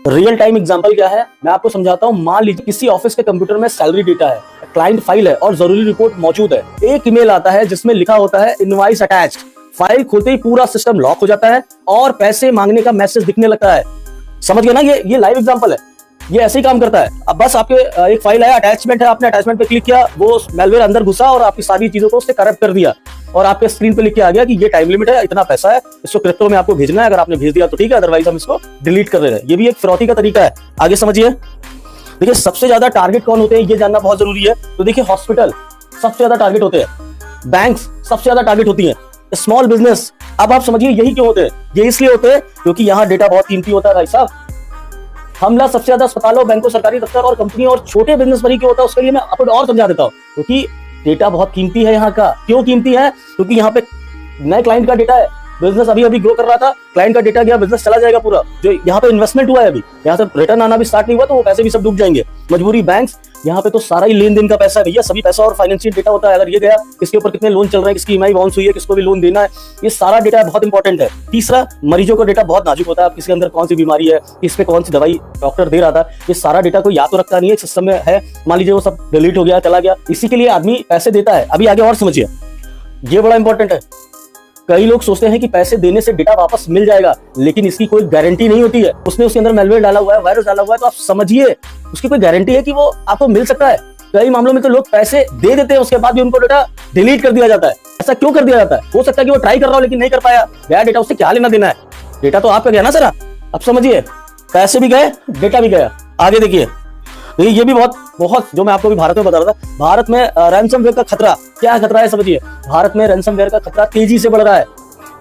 Real time example क्या है मैं आपको समझाता हूं। मान लीजिए किसी ऑफिस के कंप्यूटर में सैलरी डेटा है, क्लाइंट फाइल है और जरूरी रिपोर्ट मौजूद है। एक ईमेल आता है जिसमें लिखा होता है इनवॉइस अटैच्ड। फाइल खोलते ही पूरा सिस्टम लॉक हो जाता है और पैसे मांगने का मैसेज दिखने लगता है। समझ गए ना? ये लाइव एग्जांपल है। ये ऐसे ही काम करता है। अब बस आपके एक फाइल आया, अटैचमेंट है, आपने अटैचमेंट पे क्लिक किया, वो मेलवेयर अंदर घुसा और आपकी सारी चीजों को उसने करप्ट कर दिया और आपके स्क्रीन पे लिख के आ गया कि ये टाइम लिमिट है, इतना पैसा है, इसको क्रिप्टो में आपको भेजना है। अगर आपने भेज दिया तो ठीक है, अदरवाइज हम इसको डिलीट कर रहे हैं। ये भी एक फिरौती का तरीका है। आगे समझिए। देखिए सबसे ज्यादा टारगेट कौन होते हैं ये जानना बहुत जरूरी है। तो देखिए हॉस्पिटल सबसे ज्यादा टारगेट होते हैं, बैंक्स सबसे ज्यादा टारगेट होती है, स्मॉल बिजनेस। अब आप समझिए यही क्यों होते हैं। ये इसलिए होते हैं क्योंकि यहाँ डेटा बहुत कीमती होता है भाई साहब। हमला सबसे ज्यादा अस्पतालों, बैंकों, सरकारी दफ्तर और कंपनी और छोटे बिजनेस पर ही क्यों होता है, उसके लिए मैं आपको और समझा देता हूँ। क्योंकि डेटा बहुत कीमती है यहाँ का। क्यों कीमती है? क्योंकि यहाँ पे नए क्लाइंट का डेटा है, बिजनेस अभी अभी ग्रो कर रहा था, क्लाइंट का डेटा गया, बिजनेस चला जाएगा पूरा। जो यहाँ पे इन्वेस्टमेंट हुआ है अभी, यहाँ से रिटर्न आना भी स्टार्ट नहीं हुआ तो वो पैसे भी सब डूब जाएंगे। मजबूरी बैंक्स, यहाँ पे तो सारा ही लेन देन का पैसा है भैया, सभी पैसा और फाइनेंशियल डेटा होता है। अगर ये गया, किसके ऊपर कितने लोन चल रहे हैं, किसकी ईएमआई बाउंस हुई है, किसको भी लोन देना है, ये सारा डेटा बहुत इंपॉर्टेंट है। तीसरा, मरीजों का डेटा बहुत नाजुक होता है। किसके अंदर कौन सी बीमारी है, किस पे कौन सी दवाई डॉक्टर दे रहा था, ये सारा डेटा कोई याद तो रखता नहीं है, सिस्टम में है। मान लीजिए वो सब डिलीट हो गया, चला गया, इसी के लिए आदमी पैसे देता है। अभी आगे और समझिए, ये बड़ा इंपॉर्टेंट है। कई लोग सोचते हैं कि पैसे देने से डेटा वापस मिल जाएगा, लेकिन इसकी कोई गारंटी नहीं होती है। उसने उसके अंदर मैलवेयर डाला हुआ है, वायरस डाला हुआ है, तो आप समझिए उसकी कोई गारंटी है कि वो आपको मिल सकता है। कई मामलों में तो लोग पैसे दे देते हैं, उसके बाद भी उनको डेटा डिलीट कर दिया जाता है। ऐसा क्यों कर दिया जाता है? हो सकता है कि वो ट्राई कर रहा हो लेकिन नहीं कर पाया। गया डेटा, उससे क्या लेना देना है? डेटा तो आपका गया ना सर। अब समझिए, पैसे भी गए, डेटा भी गया। आगे देखिए, ये भी बहुत जो मैं आपको भी भारत में बता रहा था, भारत में रैनसमवेयर का खतरा। क्या खतरा है समझिए। भारत में रैनसमवेयर का खतरा तेजी से बढ़ रहा है।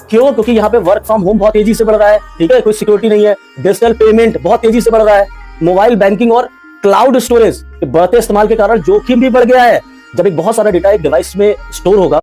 क्यों? क्योंकि यहाँ पे वर्क फ्रॉम होम बहुत तेजी से बढ़ रहा है, ठीक है, कोई सिक्योरिटी नहीं है। डिजिटल पेमेंट बहुत तेजी से बढ़ रहा है। मोबाइल बैंकिंग और क्लाउड स्टोरेज के बढ़ते इस्तेमाल के कारण जोखिम भी बढ़ गया है। जब एक बहुत सारा डेटा एक डिवाइस में स्टोर होगा